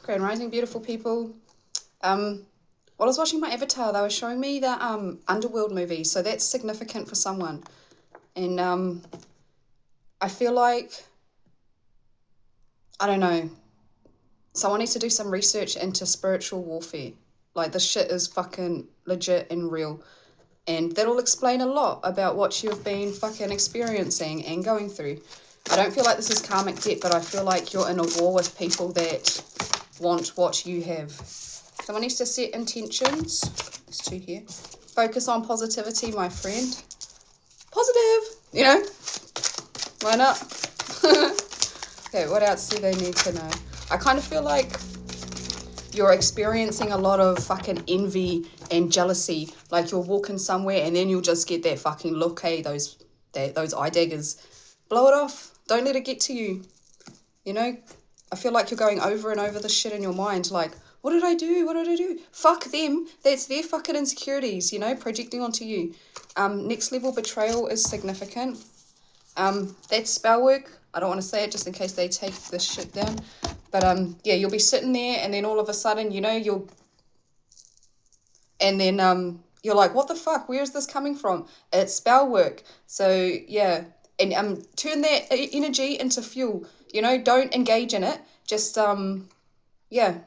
Grand Rising, beautiful people. While I was watching my avatar, they were showing me the Underworld movie, so that's significant for someone. And I feel like, I don't know, someone needs to do some research into spiritual warfare. Like, this shit is fucking legit and real. And that'll explain a lot about what you've been fucking experiencing and going through. I don't feel like this is karmic debt, but I feel like you're in a war with people that want what you have. Someone needs to set intentions. There's two here. Focus on positivity, my friend. Positive, you know? Why not? Okay, what else do they need to know? I kind of feel like you're experiencing a lot of fucking envy and jealousy. Like, you're walking somewhere and then you'll just get that fucking look, hey, those eye daggers. Blow it off. Don't let it get to you. You know? I feel like you're going over and over this shit in your mind. Like, what did I do? What did I do? Fuck them. That's their fucking insecurities, you know, projecting onto you. Next level betrayal is significant. That's spell work. I don't want to say it just in case they take this shit down. But yeah, you'll be sitting there and then all of a sudden, you know, and then you're like, what the fuck? Where is this coming from? It's spell work. So yeah, and turn that energy into fuel. You know, don't engage in it. Just yeah,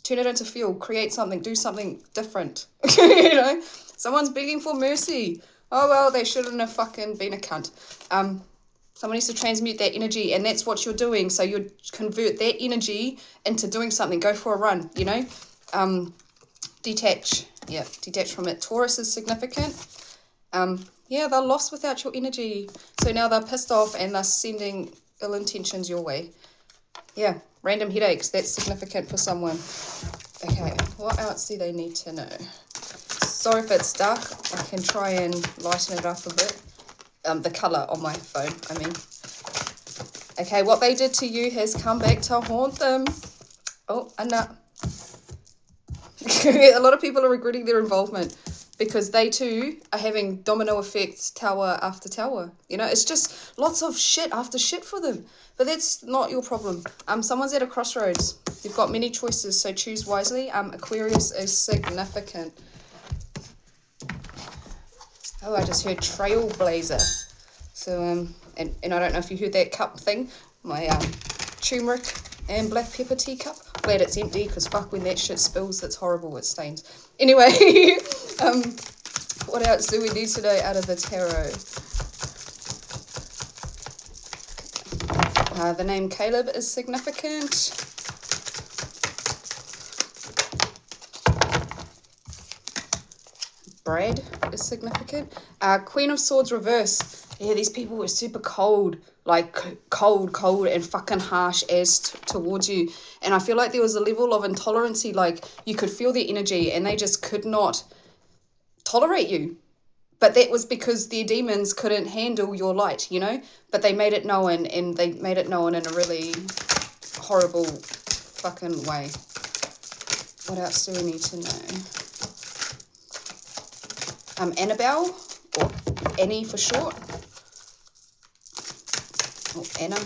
turn it into fuel. Create something. Do something different. You know, someone's begging for mercy. Oh well, they shouldn't have fucking been a cunt. Someone needs to transmute that energy, and that's what you're doing. So you convert that energy into doing something. Go for a run, you know. Detach. Yeah, detach from it. Taurus is significant. Yeah, they're lost without your energy. So now they're pissed off and they're sending ill intentions your way. Yeah, random headaches. That's significant for someone. Okay, what else do they need to know? Sorry if it's dark. I can try and lighten it up a bit. The colour on my phone, I mean. Okay, what they did to you has come back to haunt them. Oh, a nut. A lot of people are regretting their involvement because they too are having domino effects, tower after tower. You know, it's just lots of shit after shit for them. But that's not your problem. Someone's at a crossroads. You've got many choices, so choose wisely. Aquarius is significant. Oh, I just heard trailblazer. So, and I don't know if you heard that cup thing. My turmeric and black pepper teacup. Glad it's empty, because fuck, when that shit spills, it's horrible, it stains. Anyway, what else do we need to know out of the tarot? The name Caleb is significant. Brad is significant. Queen of Swords reverse. Yeah, these people were super cold, like cold and fucking harsh as towards you. And I feel like there was a level of intolerancy, like you could feel their energy and they just could not tolerate you. But that was because their demons couldn't handle your light, you know? But they made it known, and they made it known in a really horrible fucking way. What else do we need to know? Annabelle, or Annie for short. Or Anna.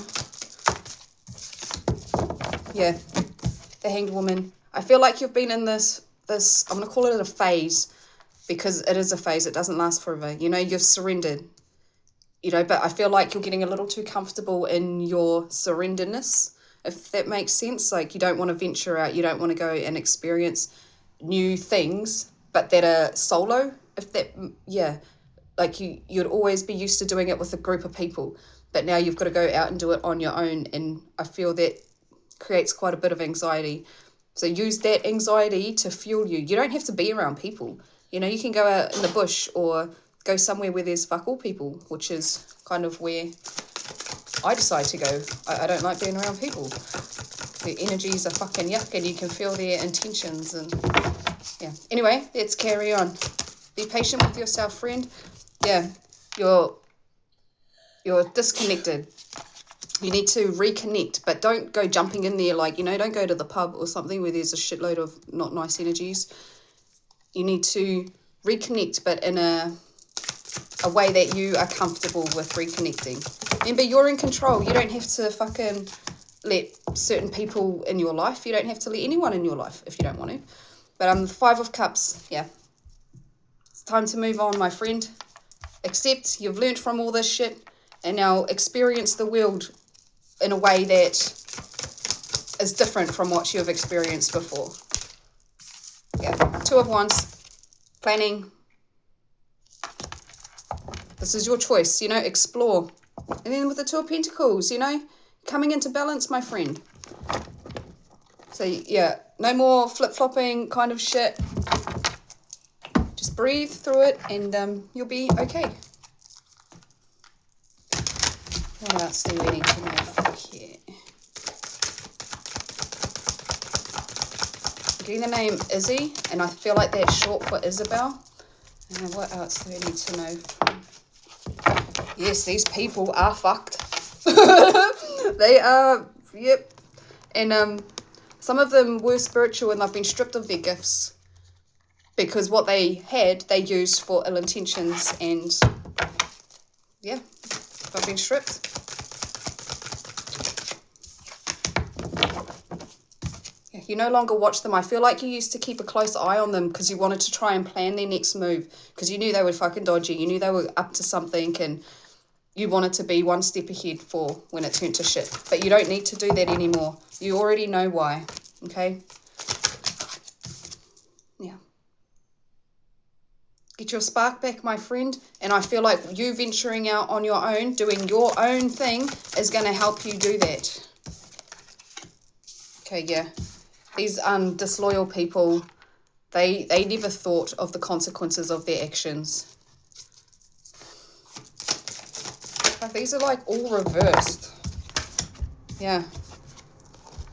Yeah, the Hanged Woman. I feel like you've been in this, I'm going to call it a phase, because it is a phase. It doesn't last forever. You know, you've surrendered. You know, but I feel like you're getting a little too comfortable in your surrenderness, if that makes sense. Like, you don't want to venture out. You don't want to go and experience new things, but that are solo. If that, yeah, like you'd always be used to doing it with a group of people, but now you've got to go out and do it on your own, and I feel that creates quite a bit of anxiety. So use that anxiety to fuel you. You don't have to be around people. You know, you can go out in the bush or go somewhere where there's fuck all people, which is kind of where I decide to go. I don't like being around people. Their energies are fucking yuck, and you can feel their intentions, and yeah. Anyway, let's carry on. Be patient with yourself, friend. Yeah, you're disconnected. You need to reconnect, but don't go jumping in there, like, you know, don't go to the pub or something where there's a shitload of not nice energies. You need to reconnect, but in a way that you are comfortable with reconnecting. Remember, you're in control. You don't have to fucking let certain people in your life. You don't have to let anyone in your life if you don't want to. But the Five of Cups, yeah. It's time to move on, my friend. Accept you've learnt from all this shit, and now experience the world in a way that is different from what you've experienced before. Yeah, Two of Wands, planning. This is your choice, you know, explore. And then with the Two of Pentacles, you know, coming into balance, my friend. So, yeah, no more flip-flopping kind of shit. Just breathe through it and you'll be okay. What else do we need to know here? I'm getting the name Izzy, and I feel like that's short for Isabel. And what else do we need to know? Yes, these people are fucked. They are, yep. And some of them were spiritual and they've been stripped of their gifts because what they had, they used for ill intentions, and yeah, they've been stripped. Yeah, you no longer watch them. I feel like you used to keep a close eye on them because you wanted to try and plan their next move because you knew they were fucking dodgy. You knew they were up to something and you wanted to be one step ahead for when it turned to shit. But you don't need to do that anymore. You already know why, okay? Yeah. Get your spark back, my friend. And I feel like you venturing out on your own, doing your own thing, is going to help you do that. Okay, yeah. These disloyal people, they never thought of the consequences of their actions. But these are like all reversed. Yeah.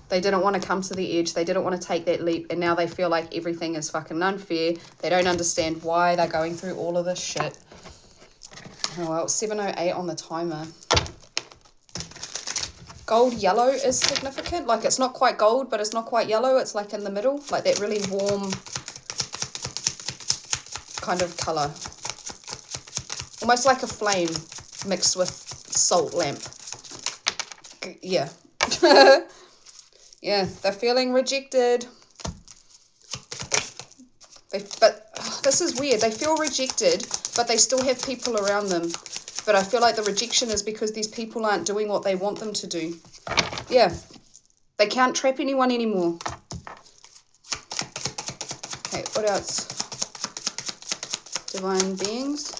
They didn't want to come to the edge. They didn't want to take that leap. And now they feel like everything is fucking unfair. They don't understand why they're going through all of this shit. Oh, well, 7:08 on the timer. Gold yellow is significant. Like, it's not quite gold, but it's not quite yellow. It's like in the middle. Like that really warm kind of colour. Almost like a flame mixed with salt lamp. Yeah. Yeah, they're feeling rejected. But this is weird. They feel rejected, but they still have people around them. But I feel like the rejection is because these people aren't doing what they want them to do. Yeah. They can't trap anyone anymore. Okay, what else? Divine beings.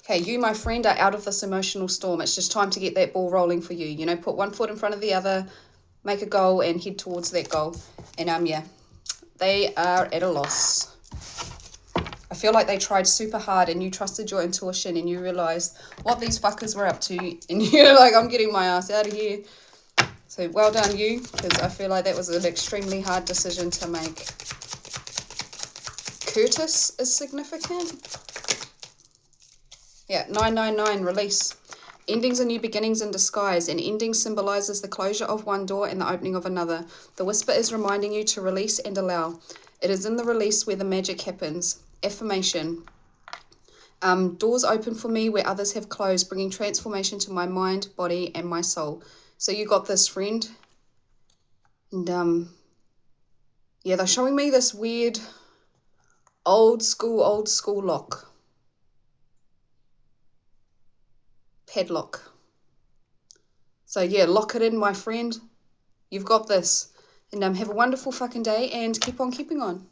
Okay, you, my friend, are out of this emotional storm. It's just time to get that ball rolling for you. You know, put one foot in front of the other, make a goal, and head towards that goal. And yeah, they are at a loss. I feel like they tried super hard and you trusted your intuition and you realised what these fuckers were up to. And you're like, I'm getting my ass out of here. So well done, you, because I feel like that was an extremely hard decision to make. Curtis is significant. Yeah, 999, release. Endings are new beginnings in disguise. An ending symbolises the closure of one door and the opening of another. The whisper is reminding you to release and allow. It is in the release where the magic happens. Affirmation. Doors open for me where others have closed, bringing transformation to my mind, body, and my soul. So you got this, friend. And yeah, they're showing me this weird old school lock. Padlock. So yeah, lock it in, my friend. You've got this. And have a wonderful fucking day and keep on keeping on.